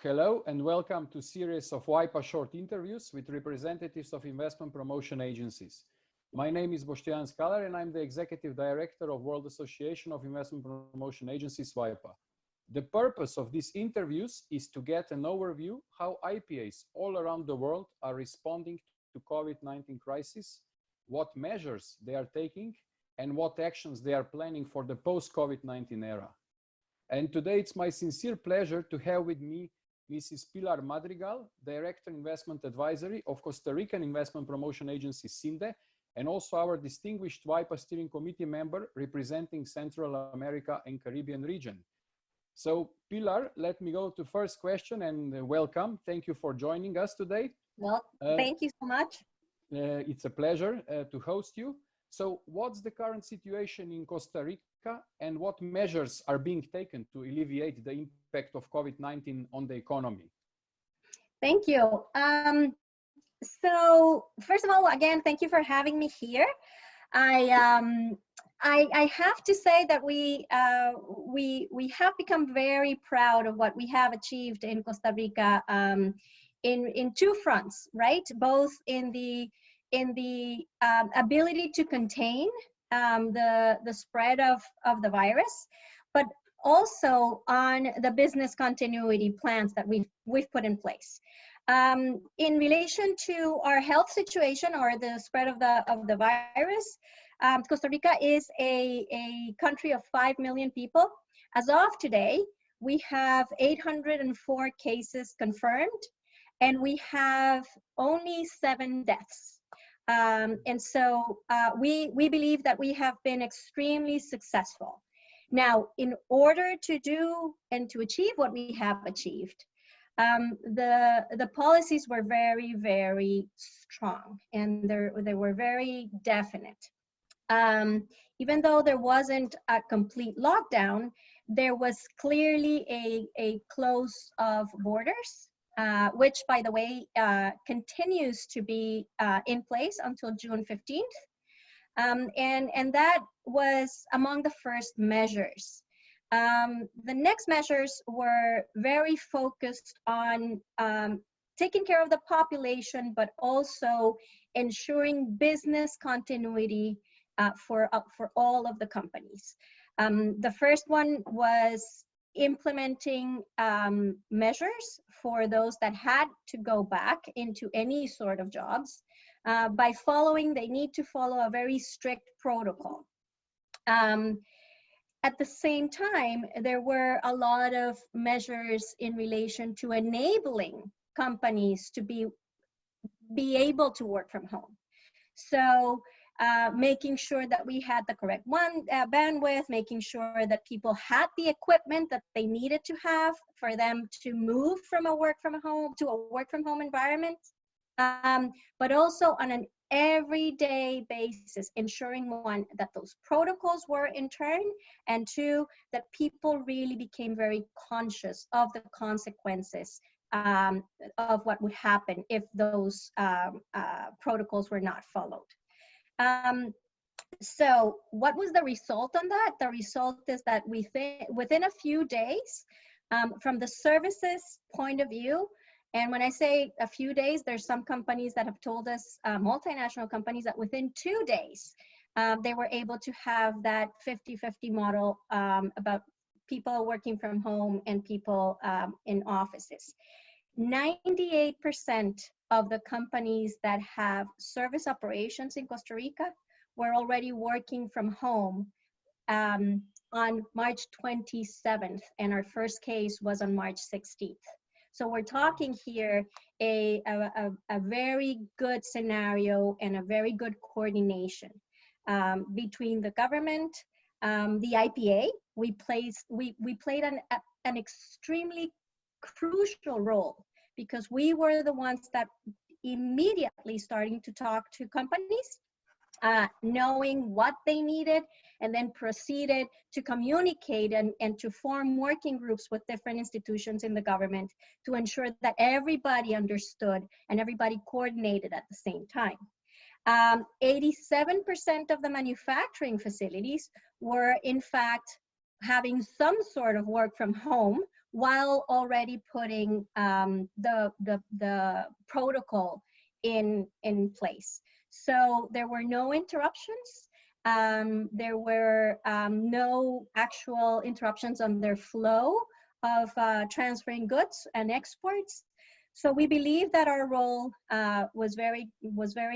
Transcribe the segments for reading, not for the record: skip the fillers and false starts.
Hello and welcome to series of WAIPA short interviews with representatives of investment promotion agencies. My name is Bostjan Skalar and I'm the Executive Director of World Association of Investment Promotion Agencies, WAIPA. The purpose of these interviews is to get an overview how IPAs all around the world are responding to COVID-19 crisis, what measures they are taking, and what actions they are planning for the post-COVID-19 era. And today it's my sincere pleasure to have with me Mrs. Pilar Madrigal, Director Investment Advisory of Costa Rican Investment Promotion Agency CINDE, and also our distinguished WAIPA Steering Committee member representing Central America and Caribbean region. So Pilar, let me go to first question and welcome. Thank you for joining us today. Well, thank you so much. It's a pleasure to host you. So what's the current situation in Costa Rica and what measures are being taken to alleviate the impact of COVID-19 on the economy? Thank you. So first of all, again, thank you for having me here. I have to say that we have become very proud of what we have achieved in Costa Rica in two fronts, right? Both in the ability to contain the spread of the virus, but also on the business continuity plans that we've put in place. In relation to our health situation or the spread of the virus, Costa Rica is a country of 5 million people. As of today, we have 804 cases confirmed, and we have only 7 deaths. And so we believe that we have been extremely successful. Now, in order to do and to achieve what we have achieved, the policies were very, very strong, and they were very definite. Even though there wasn't a complete lockdown, there was clearly a close of borders, which, by the way, continues to be in place until June 15th. And that was among the first measures. The next measures were very focused on taking care of the population, but also ensuring business continuity for all of the companies. The first one was implementing measures for those that had to go back into any sort of jobs they need to follow a very strict protocol. At the same time, there were a lot of measures in relation to enabling companies to be able to work from home. So making sure that we had the correct bandwidth, making sure that people had the equipment that they needed to have for them to move from a work from home environment, but also on an everyday basis, ensuring one, that those protocols were in turn, and two, that people really became very conscious of the consequences of what would happen if those protocols were not followed. So what was the result on that? The result is that within a few days, from the services point of view, and when I say a few days, there's some companies that have told us, multinational companies, that within 2 days, they were able to have that 50-50 model about people working from home and people in offices. 98% of the companies that have service operations in Costa Rica were already working from home on March 27th, and our first case was on March 16th. So we're talking here a very good scenario and a very good coordination between the government, the IPA. We played an extremely crucial role, because we were the ones that immediately starting to talk to companies, knowing what they needed, and then proceeded to communicate and to form working groups with different institutions in the government to ensure that everybody understood and everybody coordinated at the same time. 87% of the manufacturing facilities were in fact having some sort of work from home while already putting the protocol in place. So there were no interruptions. There were no actual interruptions on their flow of transferring goods and exports. So we believe that our role was very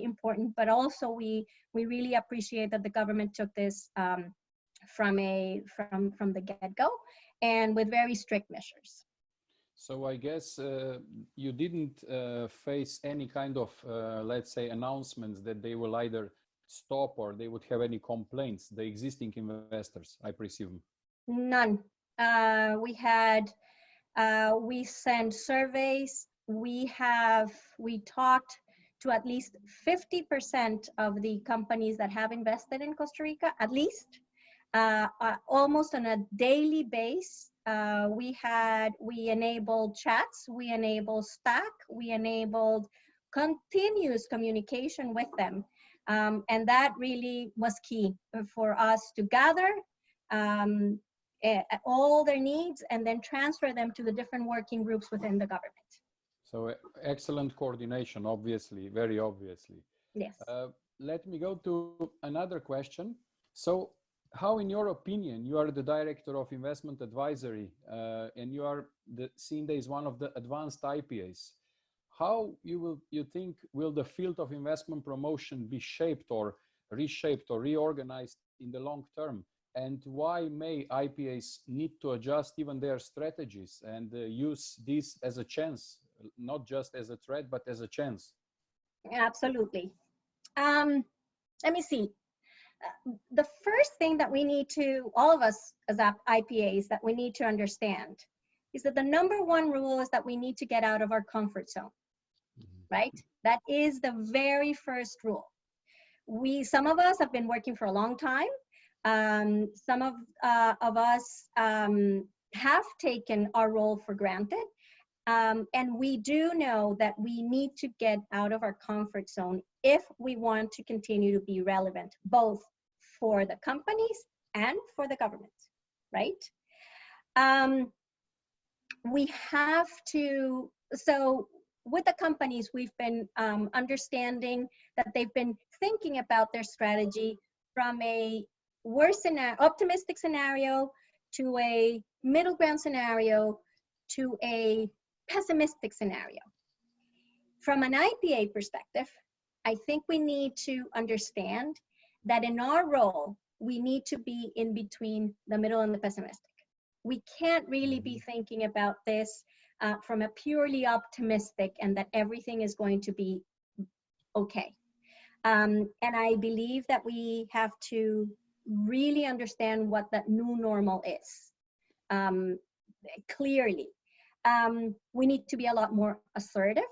important, but also we really appreciate that the government took this from the get-go and with very strict measures. So I guess you didn't face any kind of, let's say, announcements that they will either stop or they would have any complaints, the existing investors, I presume. None. We sent surveys. We talked to at least 50% of the companies that have invested in Costa Rica, at least, almost on a daily basis. We enabled chats, we enabled Slack, we enabled continuous communication with them. And that really was key for us to gather all their needs and then transfer them to the different working groups within the government. So excellent coordination, obviously, very obviously. Yes. Let me go to another question. So how, in your opinion, you are the Director of Investment Advisory and CINDE is one of the advanced IPAs. How you think will the field of investment promotion be shaped or reshaped or reorganized in the long term? And why may IPAs need to adjust even their strategies and use this as a chance, not just as a threat, but as a chance? Absolutely. Let me see. The first thing that we need to, all of us as IPAs, that we need to understand is that the number one rule is that we need to get out of our comfort zone, right? That is the very first rule. Some of us have been working for a long time. Some of us have taken our role for granted. And we do know that we need to get out of our comfort zone if we want to continue to be relevant, both for the companies and for the government, right? We have to, so with the companies, we've been understanding that they've been thinking about their strategy from a optimistic scenario to a middle ground scenario to a pessimistic scenario. From an IPA perspective, I think we need to understand that in our role, we need to be in between the middle and the pessimistic. We can't really be thinking about this from a purely optimistic and that everything is going to be okay. And I believe that we have to really understand what that new normal is clearly. We need to be a lot more assertive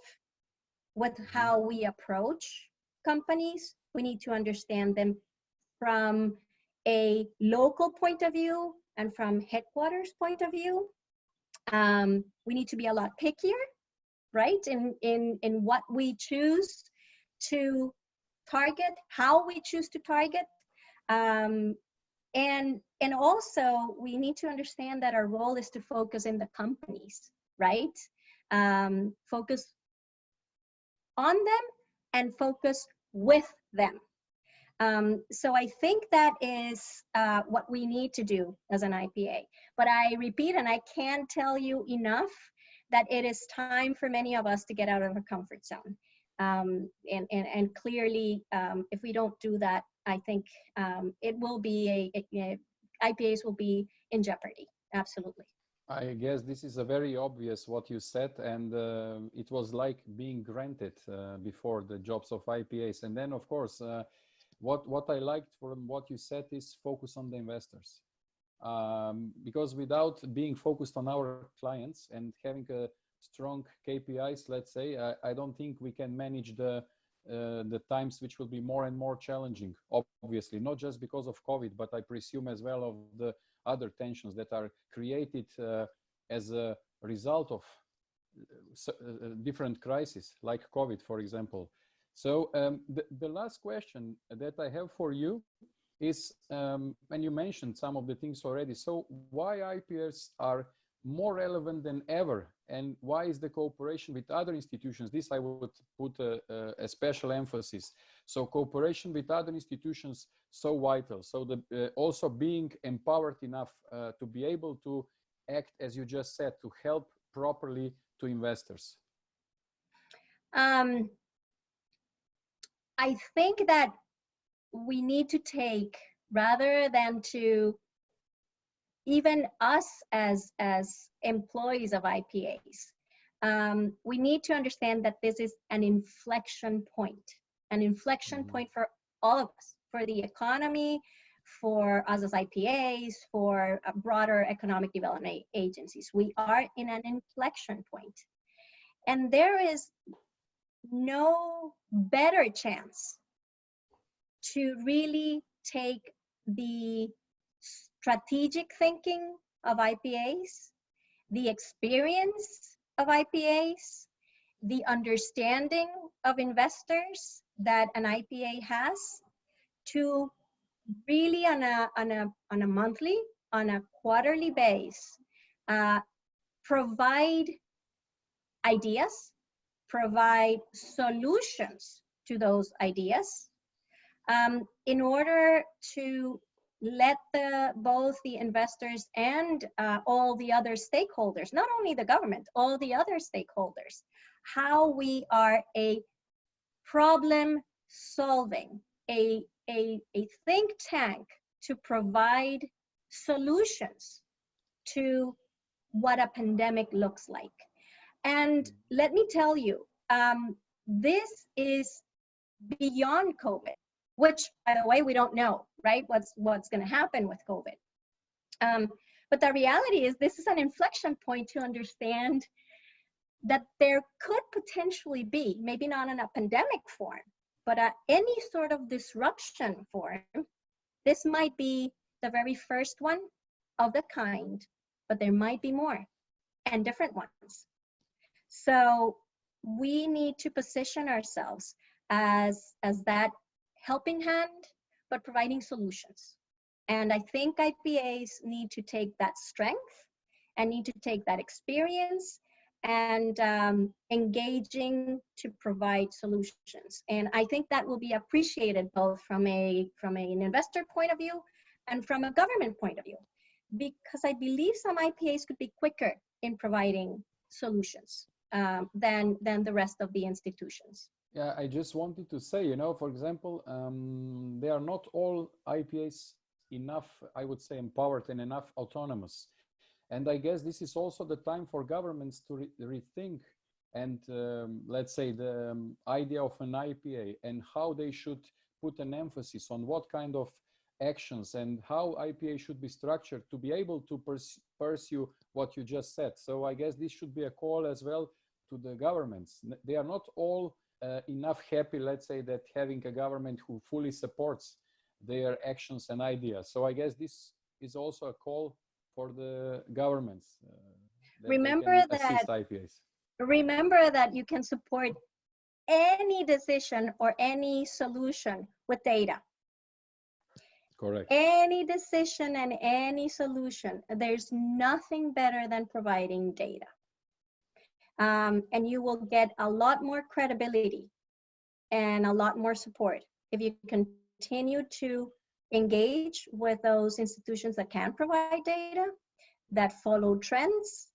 with how we approach companies. We need to understand them from a local point of view and from headquarters point of view. We need to be a lot pickier, right? In what we choose to target, how we choose to target. And also we need to understand that our role is to focus in the companies, right? Focus on them and focus with them. So I think that is what we need to do as an IPA. But I repeat, and I can't tell you enough, that it is time for many of us to get out of our comfort zone. And clearly, if we don't do that, I think it will be IPAs will be in jeopardy. Absolutely. I guess this is a very obvious what you said, and it was like being granted before the jobs of IPAs. And then, of course, what I liked from what you said is focus on the investors. Because without being focused on our clients and having a strong KPIs, let's say, I don't think we can manage the times which will be more and more challenging, obviously, not just because of COVID, but I presume as well of the other tensions that are created as a result of different crises, like COVID, for example. So the last question that I have for you is, and you mentioned some of the things already, so why IPAs are more relevant than ever. And why is the cooperation with other institutions? This I would put a special emphasis. So cooperation with other institutions so vital. So the also being empowered enough to be able to act, as you just said, to help properly to investors. I think that we need to take, rather than to even us as employees of IPAs, we need to understand that this is an inflection point for all of us, for the economy, for us as IPAs, for broader economic development agencies. We are in an inflection point. And there is no better chance to really take the strategic thinking of IPAs, the experience of IPAs, the understanding of investors that an IPA has, to really on a monthly, on a quarterly base, provide ideas, provide solutions to those ideas, in order to let both the investors and all the other stakeholders, not only the government, all the other stakeholders, how we are a problem solving, a think tank to provide solutions to what a pandemic looks like. And let me tell you, this is beyond COVID, which, by the way, we don't know, right? What's going to happen with COVID. But the reality is this is an inflection point to understand that there could potentially be, maybe not in a pandemic form, but any sort of disruption form. This might be the very first one of the kind, but there might be more and different ones. So we need to position ourselves as that helping hand, but providing solutions. And I think IPAs need to take that strength and need to take that experience and engaging to provide solutions. And I think that will be appreciated both from an investor point of view and from a government point of view, because I believe some IPAs could be quicker in providing solutions than the rest of the institutions. Yeah, I just wanted to say, you know, for example, they are not all IPAs enough, I would say, empowered and enough autonomous. And I guess this is also the time for governments to rethink and let's say the idea of an IPA and how they should put an emphasis on what kind of actions and how IPA should be structured to be able to pursue what you just said. So I guess this should be a call as well to the governments. They are not all enough happy, let's say, that having a government who fully supports their actions and ideas. So I guess this is also a call for the governments. Remember that you can support any decision or any solution with data. Correct. Any decision and any solution, there's nothing better than providing data. And you will get a lot more credibility and a lot more support if you continue to engage with those institutions that can provide data, that follow trends,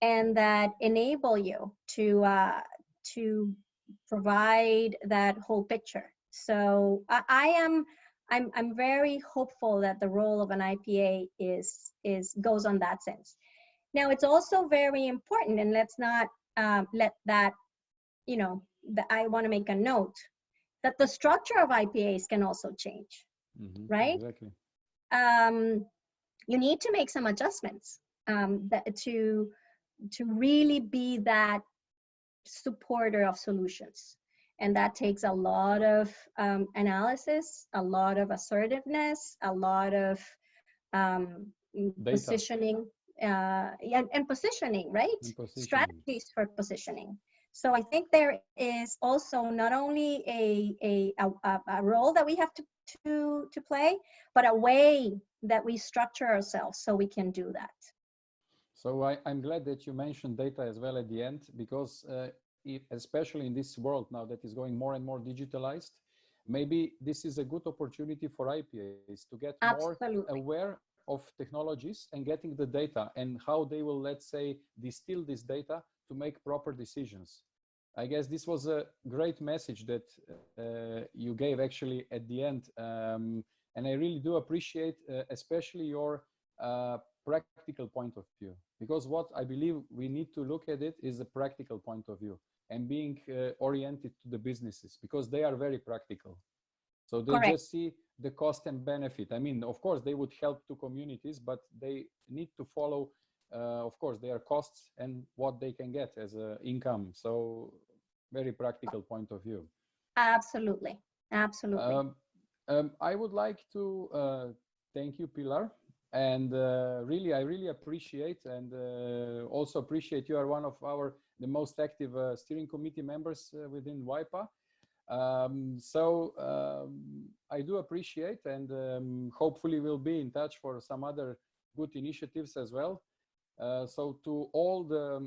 and that enable you to provide that whole picture. So I'm very hopeful that the role of an IPA goes on that sense. Now, it's also very important, and let's not let that, you know, I want to make a note that the structure of IPAs can also change, right? Exactly. You need to make some adjustments to really be that supporter of solutions. And that takes a lot of analysis, a lot of assertiveness, a lot of positioning, and positioning, right? And positioning. Strategies for positioning. So I think there is also not only a role that we have to play, but a way that we structure ourselves so we can do that. So I'm glad that you mentioned data as well at the end, because especially in this world now that is going more and more digitalized, maybe this is a good opportunity for IPAs to get more Absolutely. aware of technologies and getting the data and how they will, let's say, distill this data to make proper decisions. I guess this was a great message that you gave actually at the end. And I really do appreciate especially your practical point of view, because what I believe we need to look at it is a practical point of view and being oriented to the businesses, because they are very practical. So they Correct. just see the cost and benefit. I mean, of course, they would help to communities, but they need to follow, of course, their costs and what they can get as an income. So very practical point of view. Absolutely. Absolutely. I would like to thank you, Pilar. And really, I really appreciate and also appreciate you are one of the most active steering committee members within WAIPA. I do appreciate, and hopefully we'll be in touch for some other good initiatives as well. So to all the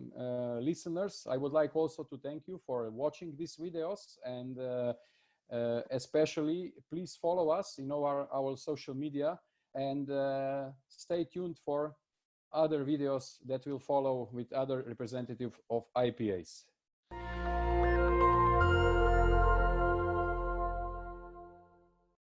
listeners, I would like also to thank you for watching these videos, and especially please follow us in our social media, and stay tuned for other videos that will follow with other representatives of IPAs.